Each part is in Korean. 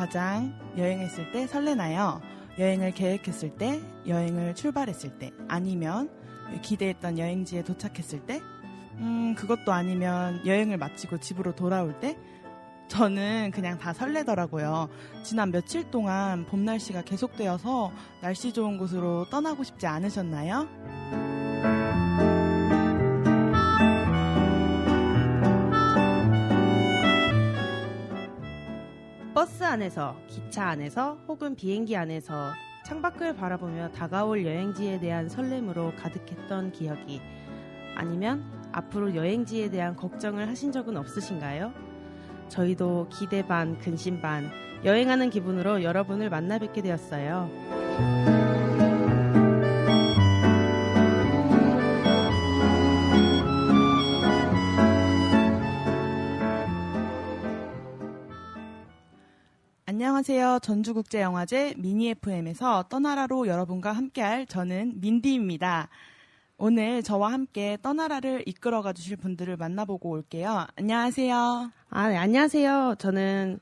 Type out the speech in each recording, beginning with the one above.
가장 여행했을 때 설레나요? 여행을 계획했을 때, 여행을 출발했을 때, 아니면 기대했던 여행지에 도착했을 때, 그것도 아니면 여행을 마치고 집으로 돌아올 때? 저는 그냥 다 설레더라고요. 지난 며칠 동안 봄 날씨가 계속되어서 날씨 좋은 곳으로 떠나고 싶지 않으셨나요? 버스 안에서, 기차 안에서, 혹은 비행기 안에서 창밖을 바라보며 다가올 여행지에 대한 설렘으로 가득했던 기억이, 아니면 앞으로 여행지에 대한 걱정을 하신 적은 없으신가요? 저희도 기대 반, 근심 반, 여행하는 기분으로 여러분을 만나 뵙게 되었어요. 안녕하세요. 전주국제영화제 미니 FM에서 떠나라로 여러분과 함께할 저는 민디입니다. 오늘 저와 함께 떠나라를 이끌어가 주실 분들을 만나보고 올게요. 안녕하세요. 네, 안녕하세요. 저는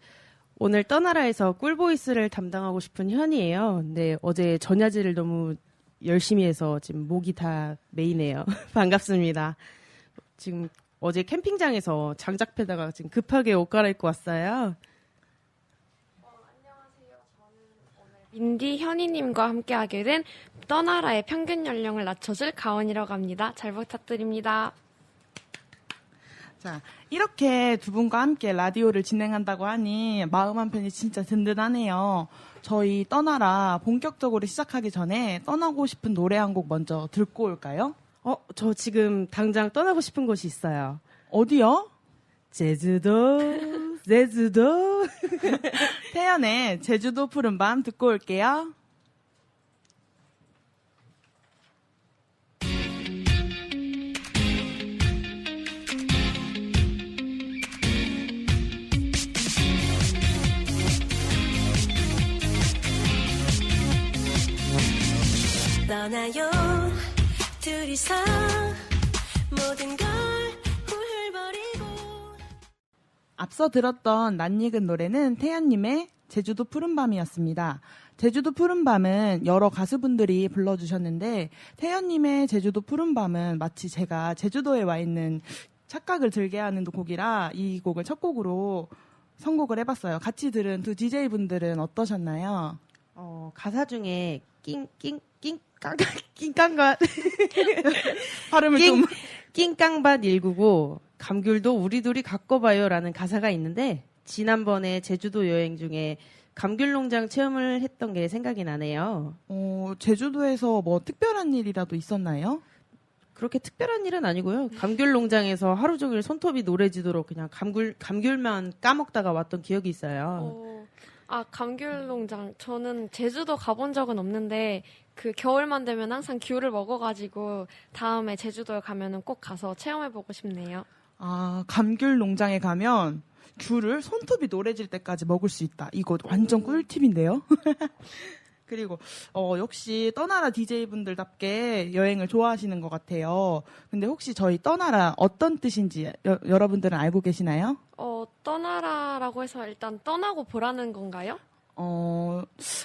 오늘 떠나라에서 꿀보이스를 담당하고 싶은 현이에요. 근데 어제 전야제를 너무 열심히 해서 지금 목이 다 메이네요. 반갑습니다. 지금 어제 캠핑장에서 장작패다가 지금 급하게 옷 갈아입고 왔어요. 민디 현이님과 함께하게 된 떠나라의 평균 연령을 낮춰줄 가원이라고 합니다. 잘 부탁드립니다. 자, 이렇게 두 분과 함께 라디오를 진행한다고 하니 마음 한편이 진짜 든든하네요. 저희 떠나라 본격적으로 시작하기 전에 떠나고 싶은 노래 한 곡 먼저 듣고 올까요? 저 지금 당장 떠나고 싶은 곳이 있어요. 어디요? 제주도. 태연의 제주도 푸른밤 듣고 올게요. 떠나요 둘이서 모든 걸 훌훌버리고. 앞서 들었던 낯익은 노래는 태연님의 제주도 푸른밤이었습니다. 제주도 푸른밤은 여러 가수분들이 불러주셨는데 태연님의 제주도 푸른밤은 마치 제가 제주도에 와 있는 착각을 들게 하는 곡이라 이 곡을 첫 곡으로 선곡을 해봤어요. 같이 들은 두 DJ분들은 어떠셨나요? 가사 중에 낑깡밭 발음을 좀 낑깡밭 199 감귤도 우리 둘이 갖고 봐요라는 가사가 있는데 지난번에 제주도 여행 중에 감귤농장 체험을 했던 게 생각이 나네요. 제주도에서 뭐 특별한 일이라도 있었나요? 그렇게 특별한 일은 아니고요. 감귤농장에서 하루 종일 손톱이 노래지도록 그냥 감귤만 까먹다가 왔던 기억이 있어요. 감귤농장. 저는 제주도 가본 적은 없는데 그 겨울만 되면 항상 귤을 먹어가지고 다음에 제주도에 가면은 꼭 가서 체험해보고 싶네요. 감귤 농장에 가면 귤을 손톱이 노래질 때까지 먹을 수 있다. 이거 완전 꿀팁인데요. 그리고 역시 떠나라 DJ분들답게 여행을 좋아하시는 것 같아요. 근데 혹시 저희 떠나라 어떤 뜻인지 여러분들은 알고 계시나요? 떠나라라고 해서 일단 떠나고 보라는 건가요?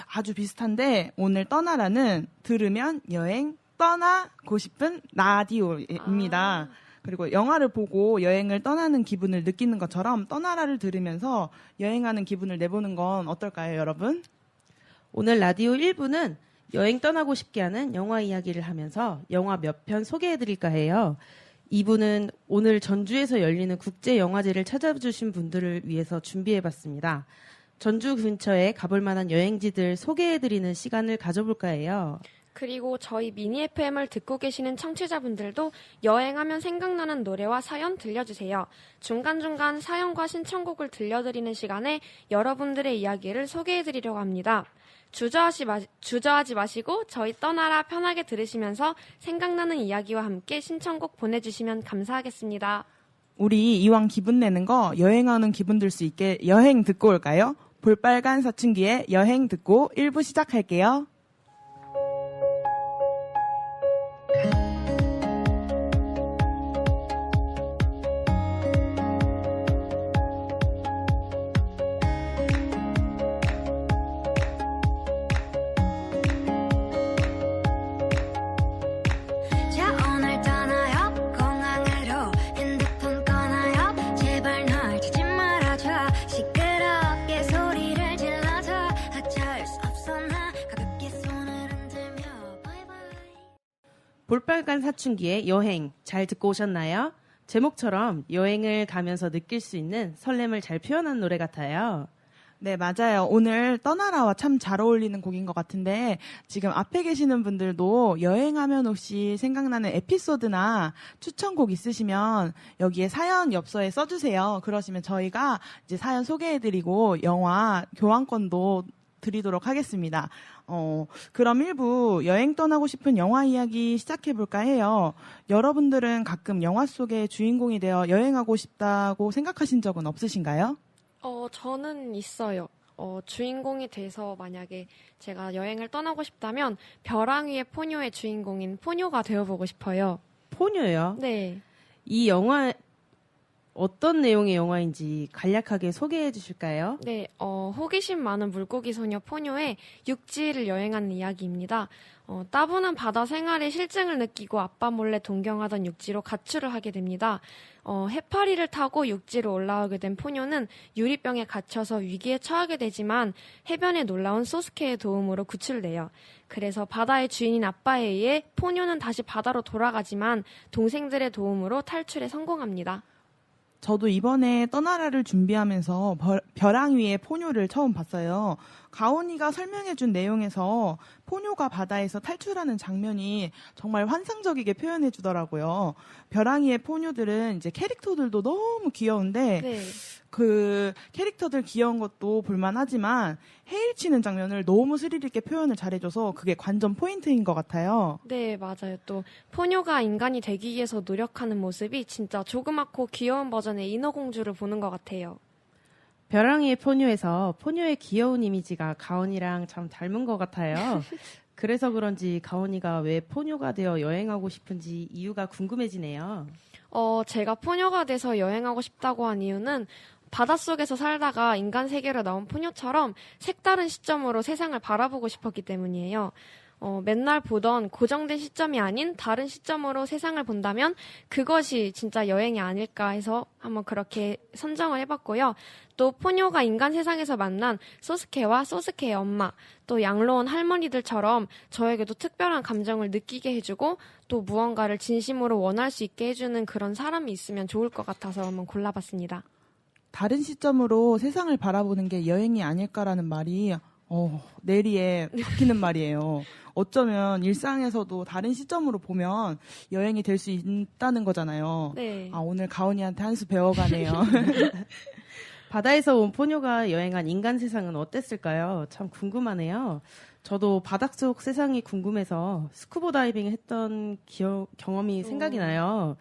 아주 비슷한데 오늘 떠나라는 들으면 여행 떠나고 싶은 라디오입니다. 그리고 영화를 보고 여행을 떠나는 기분을 느끼는 것처럼 떠나라를 들으면서 여행하는 기분을 내보는 건 어떨까요, 여러분? 오늘 라디오 1부는 여행 떠나고 싶게 하는 영화 이야기를 하면서 영화 몇 편 소개해드릴까 해요. 2부는 오늘 전주에서 열리는 국제영화제를 찾아주신 분들을 위해서 준비해봤습니다. 전주 근처에 가볼 만한 여행지들 소개해드리는 시간을 가져볼까 해요. 그리고 저희 미니 FM을 듣고 계시는 청취자분들도 여행하면 생각나는 노래와 사연 들려주세요. 중간중간 사연과 신청곡을 들려드리는 시간에 여러분들의 이야기를 소개해드리려고 합니다. 주저하지 마시고 저희 떠나라 편하게 들으시면서 생각나는 이야기와 함께 신청곡 보내주시면 감사하겠습니다. 우리 이왕 기분 내는 거 여행하는 기분 들 수 있게 여행 듣고 올까요? 볼빨간 사춘기의 여행 듣고 1부 시작할게요. 새빨간 사춘기의 여행 잘 듣고 오셨나요? 제목처럼 여행을 가면서 느낄 수 있는 설렘을 잘 표현한 노래 같아요. 네, 맞아요. 오늘 떠나라와 참 잘 어울리는 곡인 것 같은데 지금 앞에 계시는 분들도 여행하면 혹시 생각나는 에피소드나 추천곡 있으시면 여기에 사연 엽서에 써주세요. 그러시면 저희가 이제 사연 소개해드리고 영화 교환권도 드리도록 하겠습니다. 그럼 1부 여행 떠나고 싶은 영화 이야기 시작해볼까 해요. 여러분들은 가끔 영화 속의 주인공이 되어 여행하고 싶다고 생각하신 적은 없으신가요? 저는 있어요. 주인공이 돼서 만약에 제가 여행을 떠나고 싶다면 벼랑위의 포뇨의 주인공인 포뇨가 되어보고 싶어요. 포뇨요? 네. 이 영화 어떤 내용의 영화인지 간략하게 소개해 주실까요? 네, 호기심 많은 물고기 소녀 포뇨의 육지를 여행하는 이야기입니다. 따분한 바다 생활에 실증을 느끼고 아빠 몰래 동경하던 육지로 가출을 하게 됩니다. 해파리를 타고 육지로 올라오게 된 포뇨는 유리병에 갇혀서 위기에 처하게 되지만 해변에 놀라운 소스케의 도움으로 구출돼요. 그래서 바다의 주인인 아빠에 의해 포뇨는 다시 바다로 돌아가지만 동생들의 도움으로 탈출에 성공합니다. 저도 이번에 떠나라를 준비하면서 벼랑 위의 포뇨를 처음 봤어요. 가온이가 설명해준 내용에서 포뇨가 바다에서 탈출하는 장면이 정말 환상적이게 표현해 주더라고요. 벼랑 위의 포뇨들은 이제 캐릭터들도 너무 귀여운데 네. 그 캐릭터들 귀여운 것도 볼만하지만 헤일치는 장면을 너무 스릴 있게 표현을 잘해줘서 그게 관전 포인트인 것 같아요. 네, 맞아요. 또 포뇨가 인간이 되기 위해서 노력하는 모습이 진짜 조그맣고 귀여운 버전의 인어공주를 보는 것 같아요. 벼랑이의 포뇨에서 포뇨의 귀여운 이미지가 가온이랑 참 닮은 것 같아요. 그래서 그런지 가온이가 왜 포뇨가 되어 여행하고 싶은지 이유가 궁금해지네요. 제가 포뇨가 돼서 여행하고 싶다고 한 이유는 바닷속에서 살다가 인간 세계로 나온 포뇨처럼 색다른 시점으로 세상을 바라보고 싶었기 때문이에요. 맨날 보던 고정된 시점이 아닌 다른 시점으로 세상을 본다면 그것이 진짜 여행이 아닐까 해서 한번 그렇게 선정을 해봤고요. 또 포뇨가 인간 세상에서 만난 소스케와 소스케의 엄마, 또 양로원 할머니들처럼 저에게도 특별한 감정을 느끼게 해주고 또 무언가를 진심으로 원할 수 있게 해주는 그런 사람이 있으면 좋을 것 같아서 한번 골라봤습니다. 다른 시점으로 세상을 바라보는 게 여행이 아닐까라는 말이 내리에 박히는 말이에요. 어쩌면 일상에서도 다른 시점으로 보면 여행이 될 수 있다는 거잖아요. 네. 오늘 가온이한테 한 수 배워가네요. 바다에서 온 포뇨가 여행한 인간 세상은 어땠을까요? 참 궁금하네요. 저도 바닷속 세상이 궁금해서 스쿠버 다이빙 했던 경험이 생각이 나요.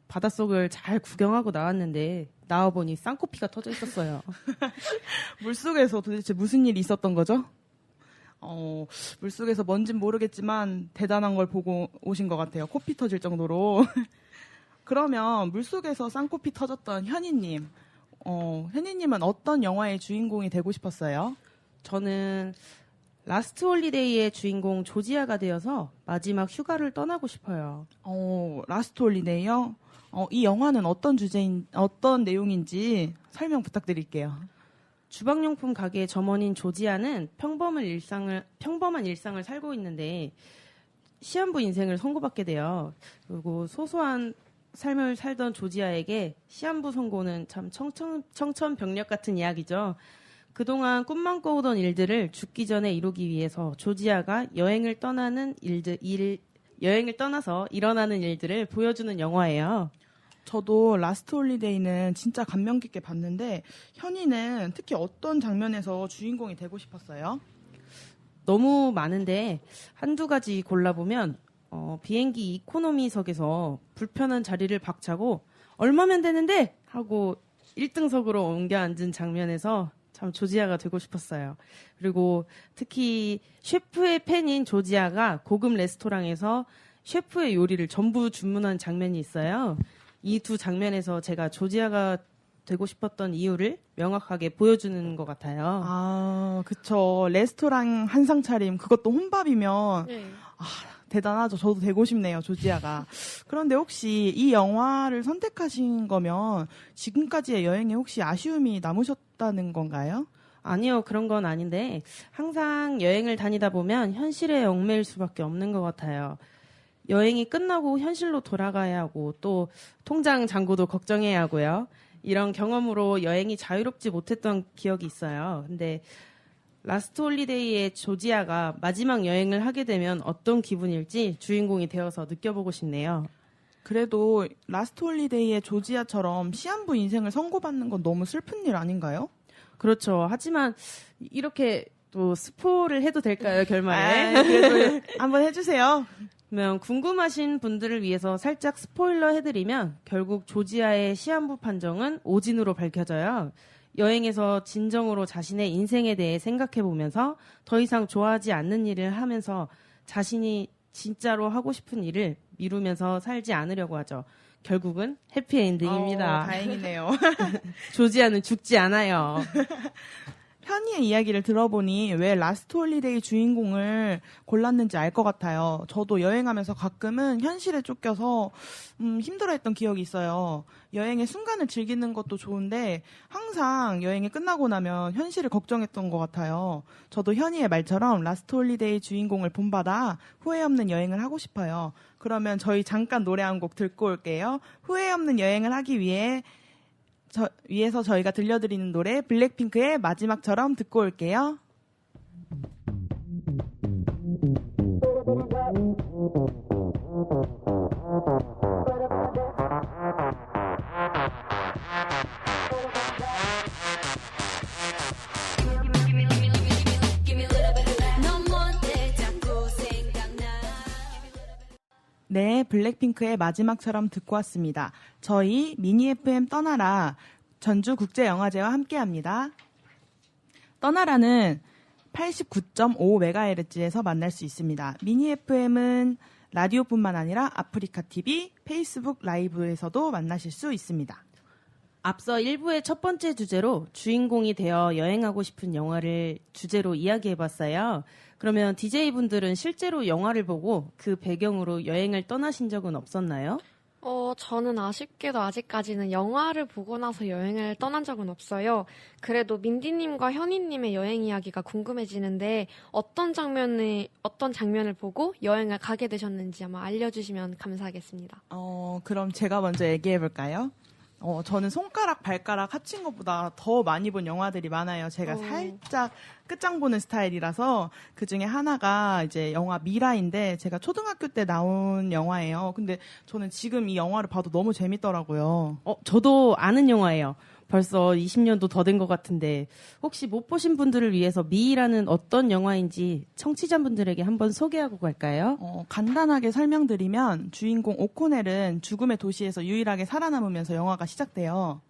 바닷속을 잘 구경하고 나왔는데 나와보니 쌍코피가 터져 있었어요. 물속에서 도대체 무슨 일이 있었던 거죠? 물속에서 뭔진 모르겠지만 대단한 걸 보고 오신 것 같아요. 코피 터질 정도로. 그러면 물속에서 쌍코피 터졌던 현희님. 현희님은 어떤 영화의 주인공이 되고 싶었어요? 저는 라스트 홀리데이의 주인공 조지아가 되어서 마지막 휴가를 떠나고 싶어요. 라스트 홀리데이요? 이 영화는 어떤 내용인지 설명 부탁드릴게요. 주방용품 가게 점원인 조지아는 평범한 일상을 살고 있는데 시한부 인생을 선고받게 돼요. 그리고 소소한 삶을 살던 조지아에게 시한부 선고는 참 청천벽력 같은 이야기죠. 그동안 꿈만 꿔오던 일들을 죽기 전에 이루기 위해서 조지아가 여행을 떠나서 일어나는 일들을 보여주는 영화예요. 저도 라스트 홀리데이는 진짜 감명 깊게 봤는데 현이는 특히 어떤 장면에서 주인공이 되고 싶었어요? 너무 많은데 한두 가지 골라보면 비행기 이코노미석에서 불편한 자리를 박차고 얼마면 되는데? 하고 1등석으로 옮겨 앉은 장면에서 참 조지아가 되고 싶었어요. 그리고 특히 셰프의 팬인 조지아가 고급 레스토랑에서 셰프의 요리를 전부 주문한 장면이 있어요. 이 두 장면에서 제가 조지아가 되고 싶었던 이유를 명확하게 보여주는 것 같아요. 그쵸. 레스토랑 한상 차림, 그것도 혼밥이면, 네. 대단하죠. 저도 되고 싶네요, 조지아가. 그런데 혹시 이 영화를 선택하신 거면 지금까지의 여행에 혹시 아쉬움이 남으셨다는 건가요? 아니요, 그런 건 아닌데 항상 여행을 다니다 보면 현실에 얽매일 수밖에 없는 것 같아요. 여행이 끝나고 현실로 돌아가야 하고 또 통장 잔고도 걱정해야 하고요. 이런 경험으로 여행이 자유롭지 못했던 기억이 있어요. 근데 라스트 홀리데이의 조지아가 마지막 여행을 하게 되면 어떤 기분일지 주인공이 되어서 느껴보고 싶네요. 그래도 라스트 홀리데이의 조지아처럼 시한부 인생을 선고받는 건 너무 슬픈 일 아닌가요? 그렇죠. 하지만 이렇게 또 스포를 해도 될까요, 결말에? 그래도 한번 해주세요. 그러면 궁금하신 분들을 위해서 살짝 스포일러 해드리면 결국 조지아의 시한부 판정은 오진으로 밝혀져요. 여행에서 진정으로 자신의 인생에 대해 생각해보면서 더 이상 좋아하지 않는 일을 하면서 자신이 진짜로 하고 싶은 일을 미루면서 살지 않으려고 하죠. 결국은 해피엔딩입니다. 다행이네요. 조지아는 죽지 않아요. 현이의 이야기를 들어보니 왜 라스트 홀리데이 주인공을 골랐는지 알 것 같아요. 저도 여행하면서 가끔은 현실에 쫓겨서 힘들어했던 기억이 있어요. 여행의 순간을 즐기는 것도 좋은데 항상 여행이 끝나고 나면 현실을 걱정했던 것 같아요. 저도 현이의 말처럼 라스트 홀리데이 주인공을 본받아 후회 없는 여행을 하고 싶어요. 그러면 저희 잠깐 노래 한 곡 듣고 올게요. 후회 없는 여행을 하기 위해서 저희가 들려드리는 노래 블랙핑크의 마지막처럼 듣고 올게요. 네, 블랙핑크의 마지막처럼 듣고 왔습니다. 저희 미니 FM 떠나라 전주국제영화제와 함께합니다. 떠나라는 89.5MHz에서 만날 수 있습니다. 미니 FM은 라디오뿐만 아니라 아프리카 TV, 페이스북 라이브에서도 만나실 수 있습니다. 앞서 1부의 첫 번째 주제로 주인공이 되어 여행하고 싶은 영화를 주제로 이야기해봤어요. 그러면 DJ분들은 실제로 영화를 보고 그 배경으로 여행을 떠나신 적은 없었나요? 저는 아쉽게도 아직까지는 영화를 보고 나서 여행을 떠난 적은 없어요. 그래도 민디님과 현이님의 여행 이야기가 궁금해지는데 어떤 장면을 보고 여행을 가게 되셨는지 아마 알려주시면 감사하겠습니다. 그럼 제가 먼저 얘기해볼까요? 저는 손가락, 발가락 합친 것보다 더 많이 본 영화들이 많아요. 제가 살짝 끝장 보는 스타일이라서 그 중에 하나가 이제 영화 미라인데 제가 초등학교 때 나온 영화예요. 근데 저는 지금 이 영화를 봐도 너무 재밌더라고요. 저도 아는 영화예요. 벌써 20년도 더 된 것 같은데 혹시 못 보신 분들을 위해서 미라는 어떤 영화인지 청취자분들에게 한번 소개하고 갈까요? 간단하게 설명드리면 주인공 오코넬은 죽음의 도시에서 유일하게 살아남으면서 영화가 시작돼요.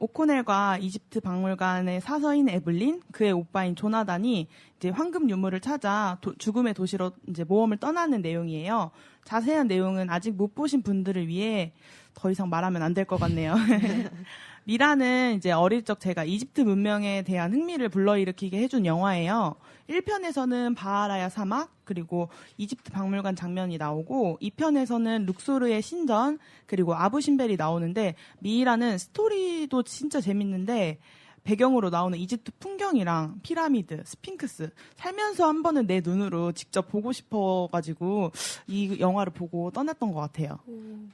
오코넬과 이집트 박물관의 사서인 에블린, 그의 오빠인 조나단이 이제 황금 유물을 찾아 죽음의 도시로 이제 모험을 떠나는 내용이에요. 자세한 내용은 아직 못 보신 분들을 위해 더 이상 말하면 안 될 것 같네요. 미라는 이제 어릴 적 제가 이집트 문명에 대한 흥미를 불러일으키게 해준 영화예요. 1편에서는 바하라야 사막, 그리고 이집트 박물관 장면이 나오고 2편에서는 룩소르의 신전, 그리고 아부신벨이 나오는데 미라는 스토리도 진짜 재밌는데 배경으로 나오는 이집트 풍경이랑 피라미드, 스핑크스 살면서 한 번은 내 눈으로 직접 보고 싶어가지고 이 영화를 보고 떠났던 것 같아요.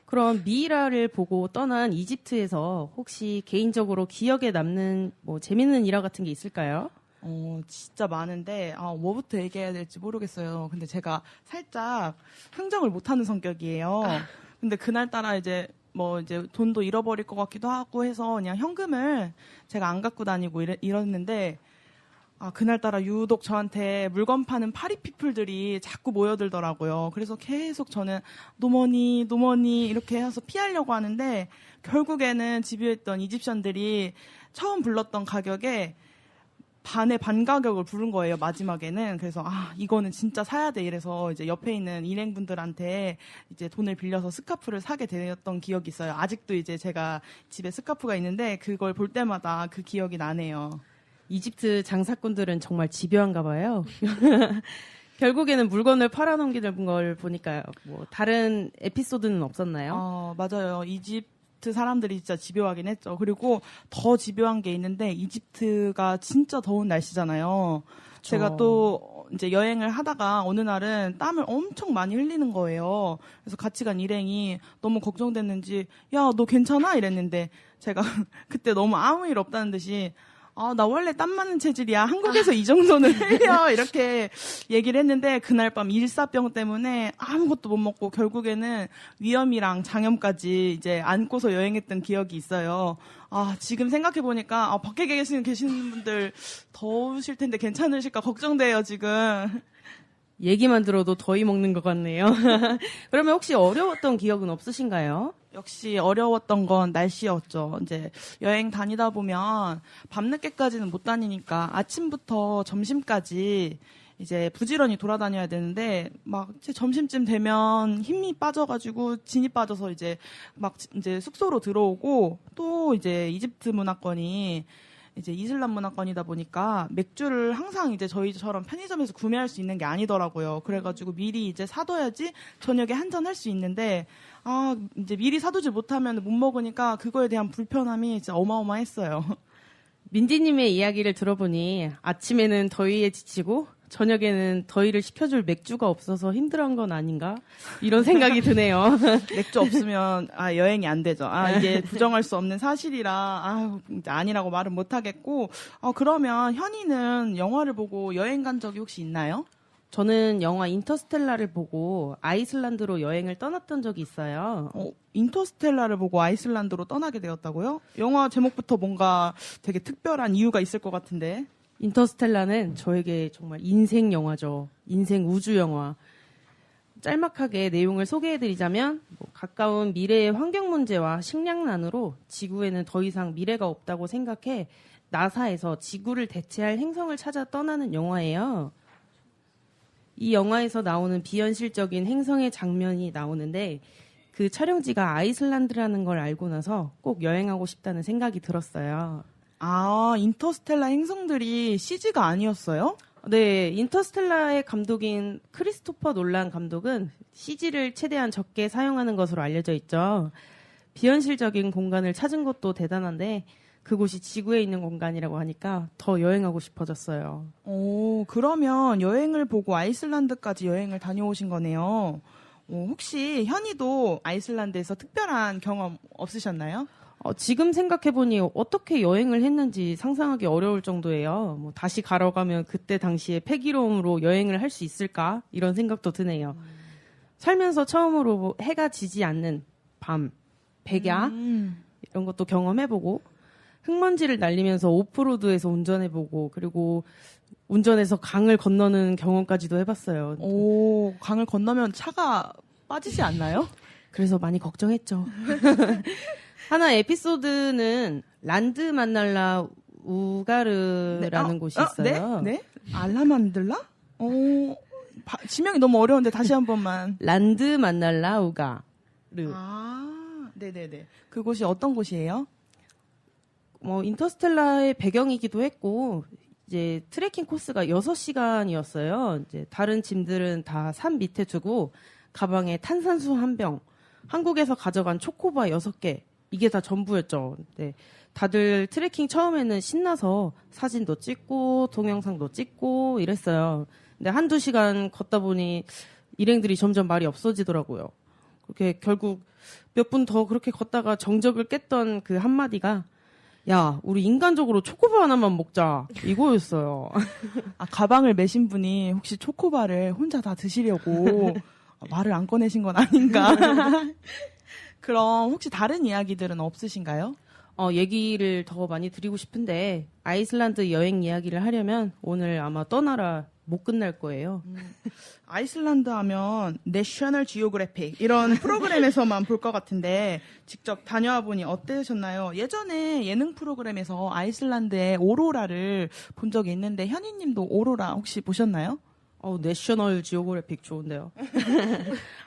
그럼 미이라를 보고 떠난 이집트에서 혹시 개인적으로 기억에 남는 뭐 재밌는 일화 같은 게 있을까요? 진짜 많은데 뭐부터 얘기해야 될지 모르겠어요. 근데 제가 살짝 흥정을 못하는 성격이에요. 근데 그날따라 이제 돈도 잃어버릴 것 같기도 하고 해서 그냥 현금을 제가 안 갖고 다니고 이랬는데 그날따라 유독 저한테 물건 파는 파리피플들이 자꾸 모여들더라고요. 그래서 계속 저는 노머니 이렇게 해서 피하려고 하는데 결국에는 집요했던 이집션들이 처음 불렀던 가격에 반의 반 가격을 부른 거예요, 마지막에는. 그래서 이거는 진짜 사야 돼 이래서 이제 옆에 있는 일행분들한테 이제 돈을 빌려서 스카프를 사게 되었던 기억이 있어요. 아직도 이제 제가 집에 스카프가 있는데 그걸 볼 때마다 그 기억이 나네요. 이집트 장사꾼들은 정말 집요한가 봐요. 결국에는 물건을 팔아넘기는 걸 보니까 뭐 다른 에피소드는 없었나요? 맞아요. 이집트 사람들이 진짜 집요하긴 했죠. 그리고 더 집요한 게 있는데 이집트가 진짜 더운 날씨잖아요. 그쵸. 제가 또 이제 여행을 하다가 어느 날은 땀을 엄청 많이 흘리는 거예요. 그래서 같이 간 일행이 너무 걱정됐는지, 야, 너 괜찮아? 이랬는데 제가 그때 너무 아무 일 없다는 듯이, 나 원래 땀 많은 체질이야. 한국에서 이 정도는 흘려. 이렇게 얘기를 했는데 그날 밤 일사병 때문에 아무것도 못 먹고 결국에는 위염이랑 장염까지 이제 안고서 여행했던 기억이 있어요. 지금 생각해보니까 밖에 계시는 분들 더우실 텐데 괜찮으실까 걱정돼요, 지금. 얘기만 들어도 더위 먹는 것 같네요. 그러면 혹시 어려웠던 기억은 없으신가요? 역시 어려웠던 건 날씨였죠. 이제 여행 다니다 보면 밤늦게까지는 못 다니니까 아침부터 점심까지 이제 부지런히 돌아다녀야 되는데 막 점심쯤 되면 힘이 빠져가지고 진이 빠져서 이제 숙소로 들어오고 또 이제 이집트 문화권이 이제 이슬람 문화권이다 보니까 맥주를 항상 이제 저희처럼 편의점에서 구매할 수 있는 게 아니더라고요. 그래가지고 미리 이제 사둬야지 저녁에 한잔 할 수 있는데 이제 미리 사두지 못하면 못 먹으니까 그거에 대한 불편함이 진짜 어마어마했어요. 민지님의 이야기를 들어보니 아침에는 더위에 지치고 저녁에는 더위를 식혀줄 맥주가 없어서 힘들어한 건 아닌가? 이런 생각이 드네요. 맥주 없으면 여행이 안 되죠. 이게 부정할 수 없는 사실이라 아니라고 말은 못 하겠고. 그러면 현이는 영화를 보고 여행 간 적이 혹시 있나요? 저는 영화 인터스텔라를 보고 아이슬란드로 여행을 떠났던 적이 있어요. 인터스텔라를 보고 아이슬란드로 떠나게 되었다고요? 영화 제목부터 뭔가 되게 특별한 이유가 있을 것 같은데. 인터스텔라는 저에게 정말 인생 영화죠. 인생 우주 영화. 짤막하게 내용을 소개해드리자면 가까운 미래의 환경 문제와 식량난으로 지구에는 더 이상 미래가 없다고 생각해 나사에서 지구를 대체할 행성을 찾아 떠나는 영화예요. 이 영화에서 나오는 비현실적인 행성의 장면이 나오는데 그 촬영지가 아이슬란드라는 걸 알고 나서 꼭 여행하고 싶다는 생각이 들었어요. 인터스텔라 행성들이 CG가 아니었어요? 네, 인터스텔라의 감독인 크리스토퍼 놀란 감독은 CG를 최대한 적게 사용하는 것으로 알려져 있죠. 비현실적인 공간을 찾은 것도 대단한데 그곳이 지구에 있는 공간이라고 하니까 더 여행하고 싶어졌어요. 그러면 여행을 보고 아이슬란드까지 여행을 다녀오신 거네요. 혹시 현이도 아이슬란드에서 특별한 경험 없으셨나요? 지금 생각해보니 어떻게 여행을 했는지 상상하기 어려울 정도예요. 다시 가러 가면 그때 당시에 패기로움으로 여행을 할 수 있을까? 이런 생각도 드네요. 살면서 처음으로 해가 지지 않는 밤, 백야 이런 것도 경험해보고 흙먼지를 날리면서 오프로드에서 운전해보고 그리고 운전해서 강을 건너는 경험까지도 해봤어요. 강을 건너면 차가 빠지지 않나요? 그래서 많이 걱정했죠. 하나 에피소드는 란드 만날라 우가르라는 곳이 있어요. 네? 알라만들라? 지명이 너무 어려운데 다시 한 번만. 란드 만날라 우가르. 네네네. 그곳이 어떤 곳이에요? 인터스텔라의 배경이기도 했고, 이제 트레킹 코스가 6시간이었어요. 이제 다른 짐들은 다 산 밑에 두고, 가방에 탄산수 1병, 한국에서 가져간 초코바 6개, 이게 다 전부였죠. 네. 다들 트레킹 처음에는 신나서 사진도 찍고 동영상도 찍고 이랬어요. 근데 1-2시간 걷다 보니 일행들이 점점 말이 없어지더라고요. 그렇게 결국 몇 분 더 그렇게 걷다가 정적을 깼던 그 한마디가 야, 우리 인간적으로 초코바 하나만 먹자. 이거였어요. 가방을 메신 분이 혹시 초코바를 혼자 다 드시려고 말을 안 꺼내신 건 아닌가? 그럼 혹시 다른 이야기들은 없으신가요? 얘기를 더 많이 드리고 싶은데 아이슬란드 여행 이야기를 하려면 오늘 아마 떠나라 못 끝날 거예요. 아이슬란드 하면 내셔널 지오그래픽 이런 프로그램에서만 볼 것 같은데 직접 다녀와 보니 어떠셨나요? 예전에 예능 프로그램에서 아이슬란드의 오로라를 본 적이 있는데 현희님도 오로라 혹시 보셨나요? 내셔널 지오그래픽 좋은데요.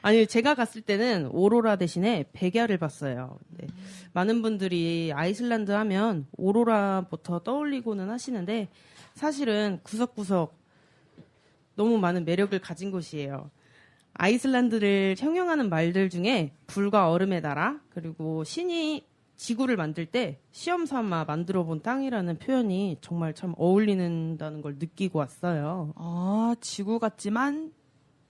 아니, 제가 갔을 때는 오로라 대신에 백야를 봤어요. 네. 많은 분들이 아이슬란드 하면 오로라부터 떠올리고는 하시는데 사실은 구석구석 너무 많은 매력을 가진 곳이에요. 아이슬란드를 형용하는 말들 중에 불과 얼음의 나라, 그리고 신이 지구를 만들 때 시험 삼아 만들어 본 땅이라는 표현이 정말 참 어울리는다는 걸 느끼고 왔어요. 아,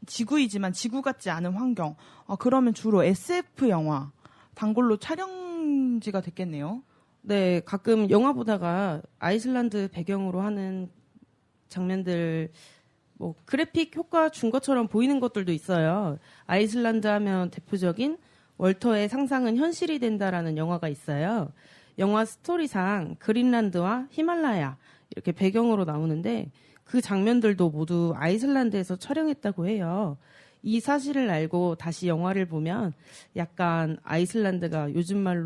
지구이지만 지구 같지 않은 환경. 아, 그러면 주로 SF 영화, 단골로 촬영지가 됐겠네요. 네, 가끔 영화 보다가 아이슬란드 배경으로 하는 장면들, 뭐 그래픽 효과 준 것처럼 보이는 것들도 있어요. 아이슬란드 하면 대표적인 월터의 상상은 현실이 된다라는 영화가 있어요. 영화 스토리상 그린란드와 히말라야 이렇게 배경으로 나오는데 그 장면들도 모두 아이슬란드에서 촬영했다고 해요. 이 사실을 알고 다시 영화를 보면 약간 아이슬란드가 요즘 말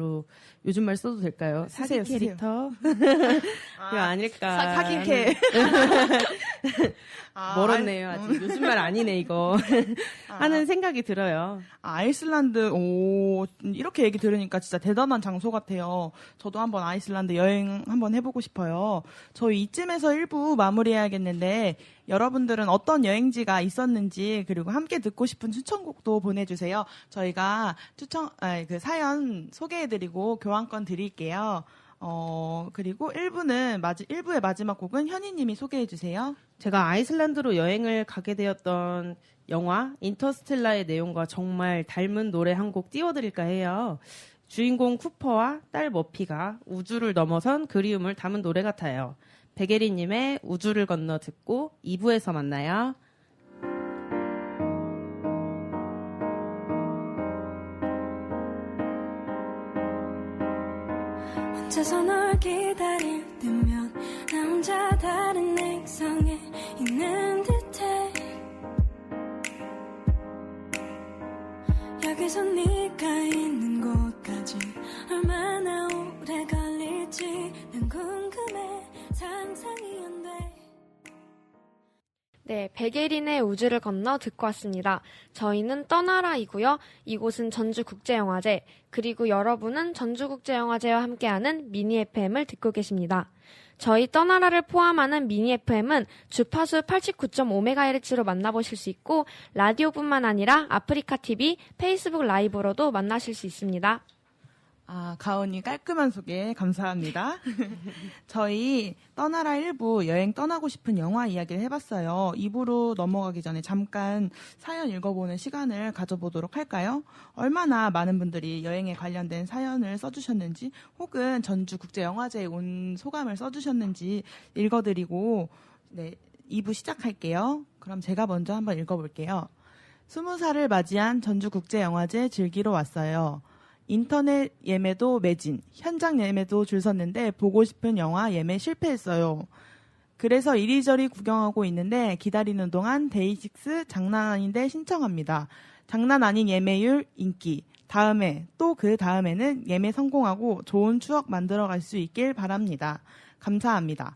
써도 될까요? 사기 쓰세요. 캐릭터? 그거 아닐까. 사기캐. 멀었네요. 아직 요즘 말 아니네 이거. 하는 생각이 들어요. 아이슬란드, 이렇게 얘기 들으니까 진짜 대단한 장소 같아요. 저도 한번 아이슬란드 여행 한번 해보고 싶어요. 저희 이쯤에서 1부 마무리해야겠는데, 여러분들은 어떤 여행지가 있었는지, 그리고 함께 듣고 싶은 추천곡도 보내주세요. 저희가 사연 소개해드리고 교환권 드릴게요. 그리고 1부의 마지막 곡은 현희님이 소개해주세요. 제가 아이슬란드로 여행을 가게 되었던 영화 인터스텔라의 내용과 정말 닮은 노래 한 곡 띄워드릴까 해요. 주인공 쿠퍼와 딸 머피가 우주를 넘어선 그리움을 담은 노래 같아요. 백예리님의 우주를 건너 듣고 2부에서 만나요. 혼자서 널 기다릴 때면 나 혼자 다른 액상에 있는 듯해. 여기서 네가 있는 곳까지 얼마나 오래 걸릴지 난 궁금해. 상상이 안 돼. 네, 백예린의 우주를 건너 듣고 왔습니다. 저희는 떠나라이고요. 이곳은 전주국제영화제, 그리고 여러분은 전주국제영화제와 함께하는 미니 FM을 듣고 계십니다. 저희 떠나라를 포함하는 미니 FM은 주파수 89.5MHz로 만나보실 수 있고, 라디오뿐만 아니라 아프리카 TV, 페이스북 라이브로도 만나실 수 있습니다. 아, 가온이 깔끔한 소개 감사합니다. 저희 떠나라 1부 여행 떠나고 싶은 영화 이야기를 해봤어요. 2부로 넘어가기 전에 잠깐 사연 읽어보는 시간을 가져보도록 할까요? 얼마나 많은 분들이 여행에 관련된 사연을 써주셨는지 혹은 전주국제영화제에 온 소감을 써주셨는지 읽어드리고 2부 시작할게요. 그럼 제가 먼저 한번 읽어볼게요. 20살을 맞이한 전주국제영화제 즐기러 왔어요. 인터넷 예매도 매진, 현장 예매도 줄 섰는데 보고 싶은 영화 예매 실패했어요. 그래서 이리저리 구경하고 있는데 기다리는 동안 데이식스 장난 아닌데 신청합니다. 장난 아닌 예매율 인기. 다음에 또 그 다음에는 예매 성공하고 좋은 추억 만들어갈 수 있길 바랍니다. 감사합니다.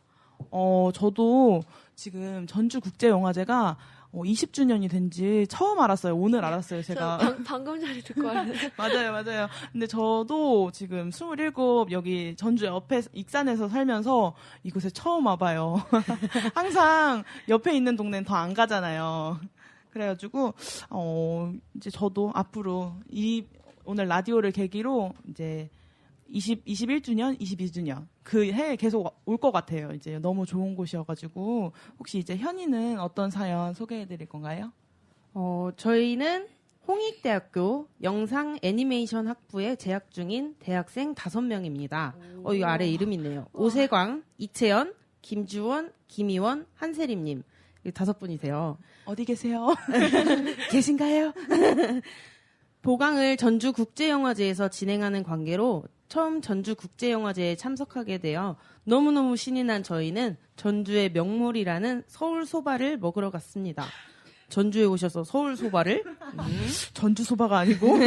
저도 지금 전주국제영화제가 20주년이 된 지 처음 알았어요. 오늘 알았어요, 제가. 방금 전에 듣고 왔는데. 맞아요. 근데 저도 지금 27 여기 전주 옆에 익산에서 살면서 이곳에 처음 와봐요. 항상 옆에 있는 동네는 더 안 가잖아요. 그래가지고 이제 저도 앞으로 오늘 라디오를 계기로 이제 21주년, 22주년 그 해에 계속 올 것 같아요. 이제 너무 좋은 곳이어가지고 혹시 이제 현이는 어떤 사연 소개해드릴 건가요? 저희는 홍익대학교 영상 애니메이션 학부에 재학 중인 대학생 5명입니다. 이거 아래 이름 있네요. 오세광, 이채연, 김주원, 김희원, 한세림님. 5분이세요. 어디 계세요? 계신가요? 보강을 전주국제영화제에서 진행하는 관계로 처음 전주국제영화제에 참석하게 되어 너무너무 신이 난 저희는 전주의 명물이라는 서울소바를 먹으러 갔습니다. 전주에 오셔서 서울소바를? 전주소바가 아니고?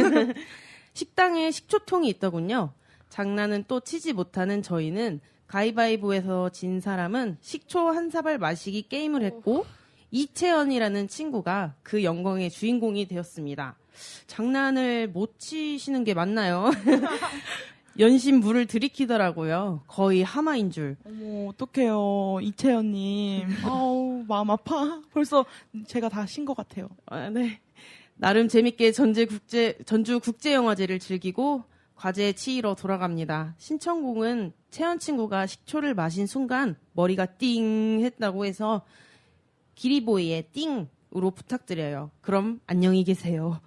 식당에 식초통이 있더군요. 장난은 또 치지 못하는 저희는 가위바위보에서 진 사람은 식초 한 사발 마시기 게임을 했고 이채연이라는 친구가 그 영광의 주인공이 되었습니다. 장난을 못 치시는 게 맞나요? 연신 물을 들이키더라고요. 거의 하마인 줄. 어머, 어떡해요. 이채연님. 아우, 마음 아파. 벌써 제가 다 신 것 같아요. 네. 나름 재밌게 전주국제영화제를 즐기고 과제 치이러 돌아갑니다. 신청곡은 채연 친구가 식초를 마신 순간 머리가 띵 했다고 해서 기리보이의 띵으로 부탁드려요. 그럼 안녕히 계세요.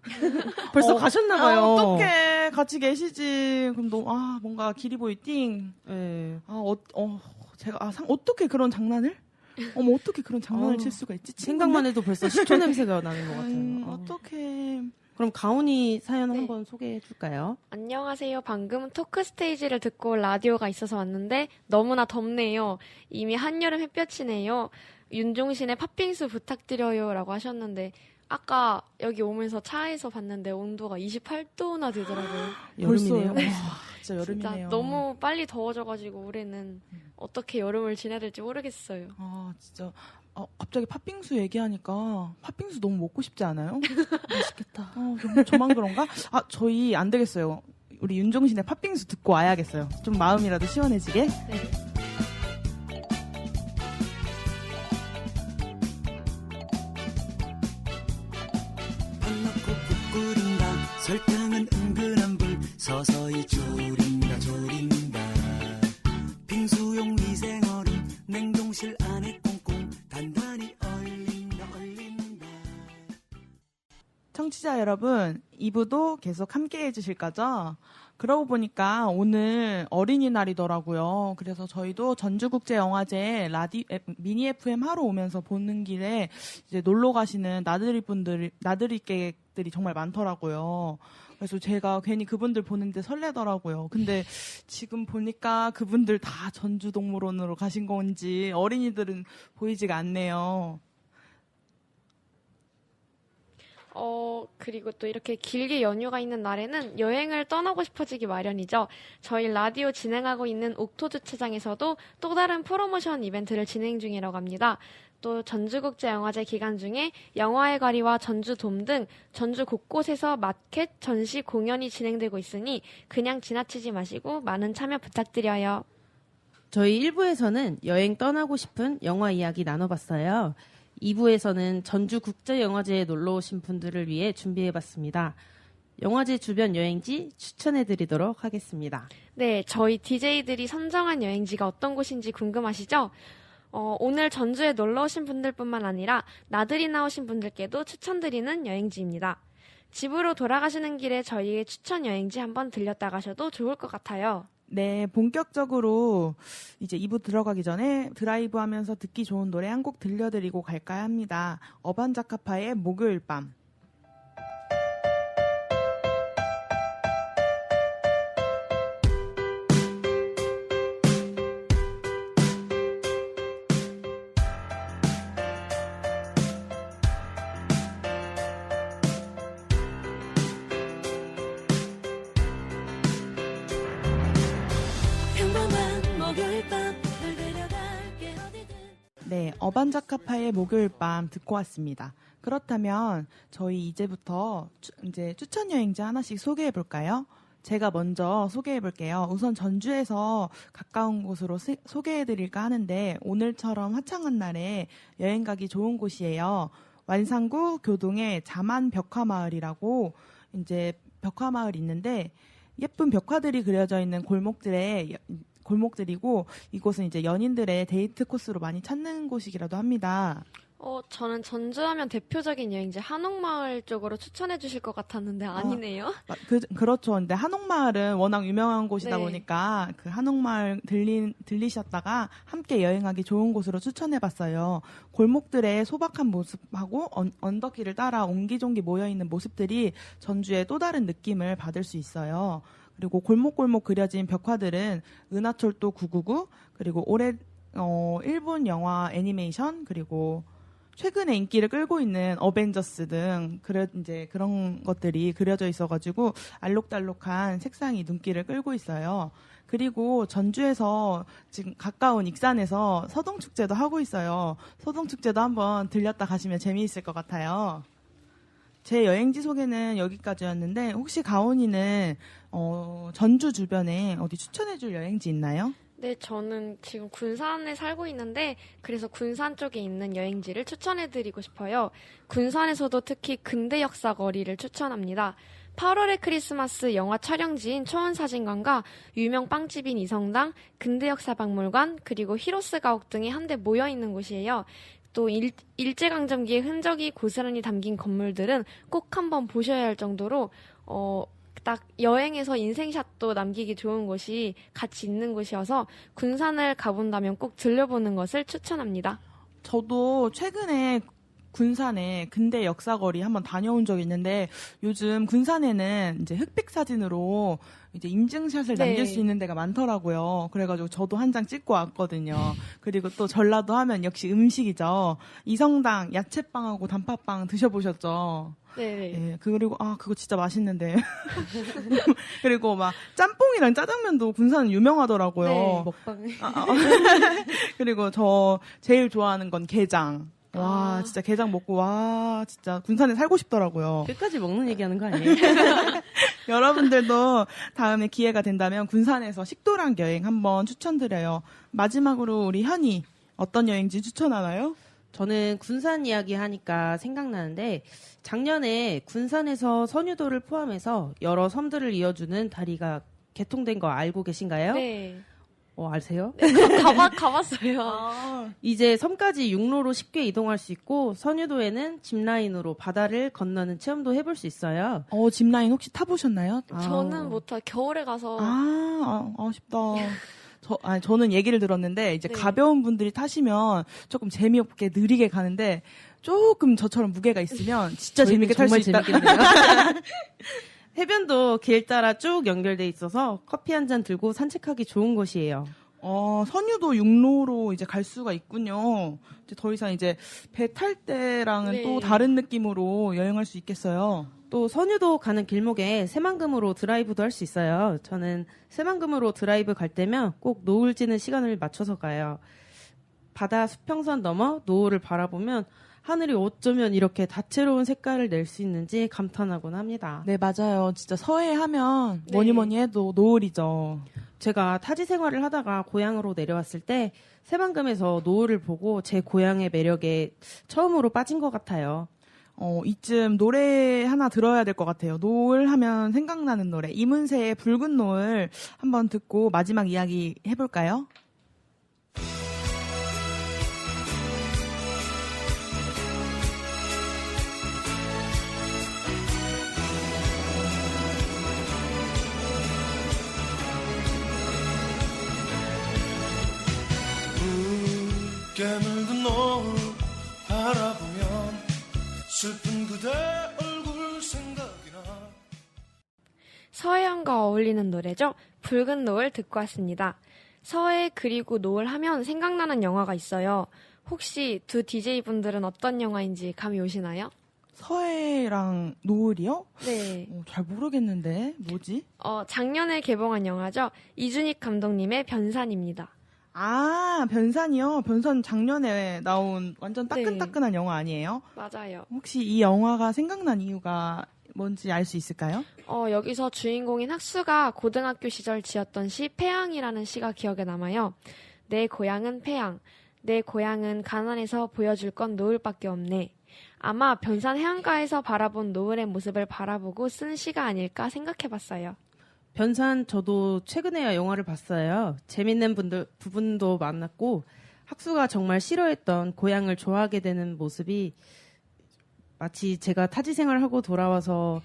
벌써 가셨나봐요. 어떡해. 같이 계시지. 그럼 뭔가 기리보이 띵. 네. 어떻게 그런 장난을? 어떻게 그런 장난을 칠 수가 있지? 생각만 해도 벌써 식초 냄새가 나는 것 같아요. 어떡해. 그럼 가온이 사연 한번 소개해 줄까요? 안녕하세요. 방금 토크 스테이지를 듣고 라디오가 있어서 왔는데 너무나 덥네요. 이미 한여름 햇볕이네요. 윤종신의 팥빙수 부탁드려요 라고 하셨는데 아까 여기 오면서 차에서 봤는데 온도가 28도나 되더라고요. 여름이네요. 벌써요? 진짜 여름이네요. 진짜 너무 빨리 더워져가지고 올해는 어떻게 여름을 지내야 될지 모르겠어요. 진짜. 갑자기 팥빙수 얘기하니까 팥빙수 너무 먹고 싶지 않아요? 맛있겠다. 저만 그런가? 저희 안 되겠어요. 우리 윤종신의 팥빙수 듣고 와야겠어요. 좀 마음이라도 시원해지게. 네. 밥 넣고 푹 끓인다. 설탕은 은근한 불 서서히 졸인다. 빙수용 위생얼음 냉동실 안에 꽁꽁 단단히 얼린다. 청취자 여러분, 2부도 계속 함께 해주실 거죠? 그러고 보니까 오늘 어린이날이더라고요. 그래서 저희도 전주국제영화제 미니 FM 하러 오면서 보는 길에 이제 놀러 가시는 나들이객들이 정말 많더라고요. 그래서 제가 괜히 그분들 보는데 설레더라고요. 근데 지금 보니까 그분들 다 전주동물원으로 가신 건지 어린이들은 보이지가 않네요. 그리고 또 이렇게 길게 연휴가 있는 날에는 여행을 떠나고 싶어지기 마련이죠. 저희 라디오 진행하고 있는 옥토 주차장에서도 또 다른 프로모션 이벤트를 진행 중이라고 합니다. 또 전주국제영화제 기간 중에 영화의 거리와 전주돔 등 전주 곳곳에서 마켓, 전시, 공연이 진행되고 있으니 그냥 지나치지 마시고 많은 참여 부탁드려요. 저희 1부에서는 여행 떠나고 싶은 영화 이야기 나눠봤어요. 2부에서는 전주국제영화제에 놀러 오신 분들을 위해 준비해봤습니다. 영화제 주변 여행지 추천해드리도록 하겠습니다. 네, 저희 DJ들이 선정한 여행지가 어떤 곳인지 궁금하시죠? 오늘 전주에 놀러 오신 분들뿐만 아니라 나들이 나오신 분들께도 추천드리는 여행지입니다. 집으로 돌아가시는 길에 저희의 추천 여행지 한번 들렸다 가셔도 좋을 것 같아요. 네, 본격적으로 이제 2부 들어가기 전에 드라이브 하면서 듣기 좋은 노래 한 곡 들려드리고 갈까 합니다. 어반자카파의 목요일 밤. 네, 어반자카파의 목요일 밤 듣고 왔습니다. 그렇다면 저희 이제부터 이제 추천 여행지 하나씩 소개해 볼까요? 제가 먼저 소개해 볼게요. 우선 전주에서 가까운 곳으로 소개해 드릴까 하는데 오늘처럼 화창한 날에 여행 가기 좋은 곳이에요. 완산구 교동의 자만 벽화마을이라고 이제 벽화마을이 있는데 예쁜 벽화들이 그려져 있는 골목들이고 이곳은 이제 연인들의 데이트 코스로 많이 찾는 곳이기도 합니다. 저는 전주하면 대표적인 여행지 한옥마을 쪽으로 추천해 주실 것 같았는데 아니네요. 그렇죠. 근데 한옥마을은 워낙 유명한 곳이다 네. 보니까 그 한옥마을 들리셨다가 함께 여행하기 좋은 곳으로 추천해봤어요. 골목들의 소박한 모습하고 언덕길을 따라 옹기종기 모여있는 모습들이 전주의 또 다른 느낌을 받을 수 있어요. 그리고 골목골목 그려진 벽화들은 은하철도 999 그리고 올해 일본 영화 애니메이션 그리고 최근에 인기를 끌고 있는 어벤져스 등 이제 그런 것들이 그려져 있어가지고 알록달록한 색상이 눈길을 끌고 있어요. 그리고 전주에서 지금 가까운 익산에서 서동축제도 하고 있어요. 서동축제도 한번 들렸다 가시면 재미있을 것 같아요. 제 여행지 소개는 여기까지였는데 혹시 가온이는 전주 주변에 어디 추천해줄 여행지 있나요? 네, 저는 지금 군산에 살고 있는데 그래서 군산 쪽에 있는 여행지를 추천해드리고 싶어요. 군산에서도 특히 근대 역사 거리를 추천합니다. 8월의 크리스마스 영화 촬영지인 초원사진관과 유명 빵집인 이성당, 근대역사박물관, 그리고 히로스 가옥 등이 한데 모여있는 곳이에요. 또 일제강점기의 흔적이 고스란히 담긴 건물들은 꼭 한번 보셔야 할 정도로 딱 여행에서 인생샷도 남기기 좋은 곳이 같이 있는 곳이어서 군산을 가본다면 꼭 들려보는 것을 추천합니다. 저도 최근에 군산에 근대 역사거리 한번 다녀온 적이 있는데 요즘 군산에는 이제 흑백 사진으로 이제 인증샷을 네. 남길 수 있는 데가 많더라고요. 그래가지고 저도 한 장 찍고 왔거든요. 그리고 또 전라도 하면 역시 음식이죠. 이성당 야채빵하고 단팥빵 드셔보셨죠? 네. 예, 그리고 그거 진짜 맛있는데. 그리고 막 짬뽕이랑 짜장면도 군산은 유명하더라고요. 네. 먹방. 그리고 저 제일 좋아하는 건 게장. 와, 아. 진짜 게장 먹고, 와, 진짜 군산에 살고 싶더라고요. 끝까지 먹는 얘기하는 거 아니에요? 여러분들도 다음에 기회가 된다면 군산에서 식도락 여행 한번 추천드려요. 마지막으로 우리 현이 어떤 여행지 추천하나요? 저는 군산 이야기 하니까 생각나는데 작년에 군산에서 선유도를 포함해서 여러 섬들을 이어주는 다리가 개통된 거 알고 계신가요? 네. 아세요? 가봤어요. 이제 섬까지 육로로 쉽게 이동할 수 있고 선유도에는 짚라인으로 바다를 건너는 체험도 해볼 수 있어요. 짚라인 혹시 타보셨나요? 저는 못하 겨울에 가서 아쉽다. 저는 얘기를 들었는데, 이제 네. 가벼운 분들이 타시면 조금 재미없게 느리게 가는데, 조금 저처럼 무게가 있으면 진짜 재밌게 탈 수 있다. 재밌겠네요. 해변도 길 따라 쭉 연결돼 있어서 커피 한 잔 들고 산책하기 좋은 곳이에요. 선유도 육로로 이제 갈 수가 있군요. 이제 더 이상 이제 배 탈 때랑은 네. 또 다른 느낌으로 여행할 수 있겠어요. 또 선유도 가는 길목에 새만금으로 드라이브도 할 수 있어요. 저는 새만금으로 드라이브 갈 때면 꼭 노을 지는 시간을 맞춰서 가요. 바다 수평선 넘어 노을을 바라보면 하늘이 어쩌면 이렇게 다채로운 색깔을 낼 수 있는지 감탄하곤 합니다. 네, 맞아요. 진짜 서해 하면 네. 뭐니 해도 노을이죠. 제가 타지 생활을 하다가 고향으로 내려왔을 때 새만금에서 노을을 보고 제 고향의 매력에 처음으로 빠진 것 같아요. 이쯤 노래 하나 들어야 될 것 같아요. 노을 하면 생각나는 노래. 이문세의 붉은 노을 한번 듣고 마지막 이야기 해볼까요? 붉게 물든 노을 바라보면 슬픈 그대 얼굴 생각이 나. 서해안과 어울리는 노래죠. 붉은 노을 듣고 왔습니다. 서해 그리고 노을 하면 생각나는 영화가 있어요. 혹시 두 DJ분들은 어떤 영화인지 감이 오시나요? 서해랑 노을이요? 네. 잘 모르겠는데 뭐지? 작년에 개봉한 영화죠. 이준익 감독님의 변산입니다. 변산이요? 변산 작년에 나온 완전 따끈따끈한 영화 아니에요? 맞아요. 혹시 이 영화가 생각난 이유가 뭔지 알 수 있을까요? 여기서 주인공인 학수가 고등학교 시절 지었던 시 패양이라는 시가 기억에 남아요. 내 고향은 패양. 내 고향은 가난해서 보여줄 건 노을밖에 없네. 아마 변산 해안가에서 바라본 노을의 모습을 바라보고 쓴 시가 아닐까 생각해봤어요. 변산 저도 최근에야 영화를 봤어요. 재밌는 부분도 많았고 학수가 정말 싫어했던 고향을 좋아하게 되는 모습이 마치 제가 타지 생활하고 돌아와서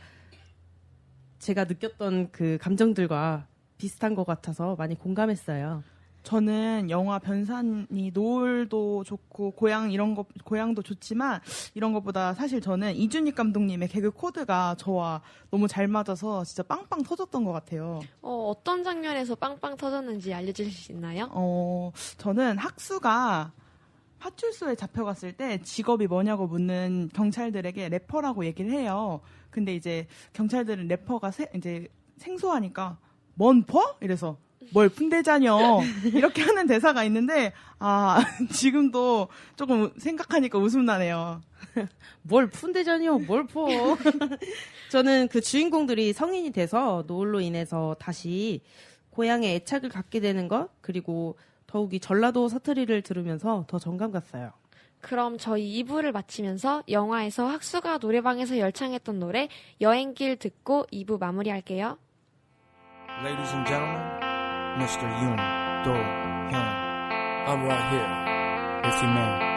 제가 느꼈던 그 감정들과 비슷한 것 같아서 많이 공감했어요. 저는 영화 변산이 노을도 좋고 고향도 좋지만 이런 것보다 사실 저는 이준익 감독님의 개그 코드가 저와 너무 잘 맞아서 진짜 빵빵 터졌던 것 같아요. 어떤 장면에서 빵빵 터졌는지 알려주실 수 있나요? 저는 학수가 파출소에 잡혀갔을 때 직업이 뭐냐고 묻는 경찰들에게 래퍼라고 얘기를 해요. 근데 이제 경찰들은 래퍼가 이제 생소하니까 뭔 퍼? 이래서 뭘 푼대자녀 이렇게 하는 대사가 있는데 지금도 조금 생각하니까 웃음 나네요. 뭘 푼대자니요? 뭘 퍼? 저는 그 주인공들이 성인이 돼서 노을로 인해서 다시 고향에 애착을 갖게 되는 것 그리고 더욱이 전라도 사투리를 들으면서 더 정감 갔어요. 그럼 저희 2부를 마치면서 영화에서 학수가 노래방에서 열창했던 노래 여행길 듣고 2부 마무리할게요. Ladies and gentlemen, Mr. Yoon Do-hyun. I'm right here. If you may.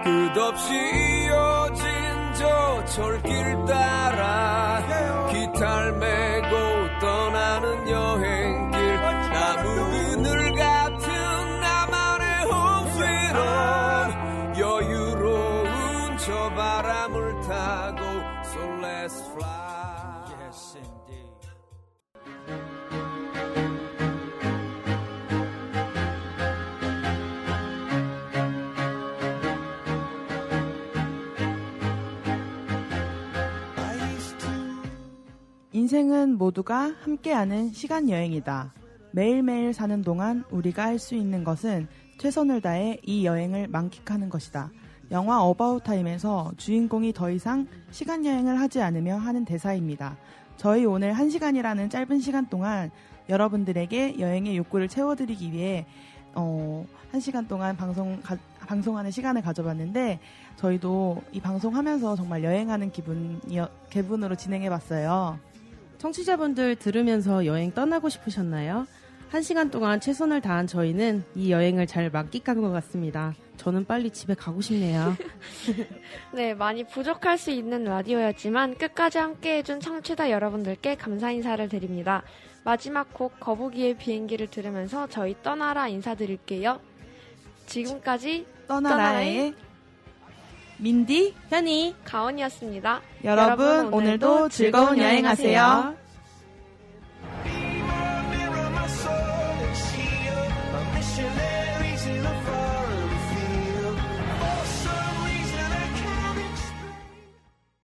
끝없이 이어진 저 철길 따라 기타를 메고 떠나는 여행길 나무 그늘 같은 나만의 홈스윗홈 여유로운 저 바람을 타고 So let's fly. Yes, indeed. 인생은 모두가 함께하는 시간 여행이다. 매일매일 사는 동안 우리가 할 수 있는 것은 최선을 다해 이 여행을 만끽하는 것이다. 영화 어바웃 타임에서 주인공이 더 이상 시간 여행을 하지 않으며 하는 대사입니다. 저희 오늘 1시간이라는 짧은 시간 동안 여러분들에게 여행의 욕구를 채워드리기 위해 1시간 동안 방송하는 시간을 가져봤는데 저희도 이 방송하면서 정말 여행하는 기분으로 진행해봤어요. 청취자분들 들으면서 여행 떠나고 싶으셨나요? 1시간 동안 최선을 다한 저희는 이 여행을 잘 만끽한 것 같습니다. 저는 빨리 집에 가고 싶네요. 네, 많이 부족할 수 있는 라디오였지만 끝까지 함께해준 청취자 여러분들께 감사 인사를 드립니다. 마지막 곡 거북이의 비행기를 들으면서 저희 떠나라 인사드릴게요. 지금까지 떠나라의 민디, 현이, 가온이었습니다. 여러분 오늘도 즐거운 여행하세요.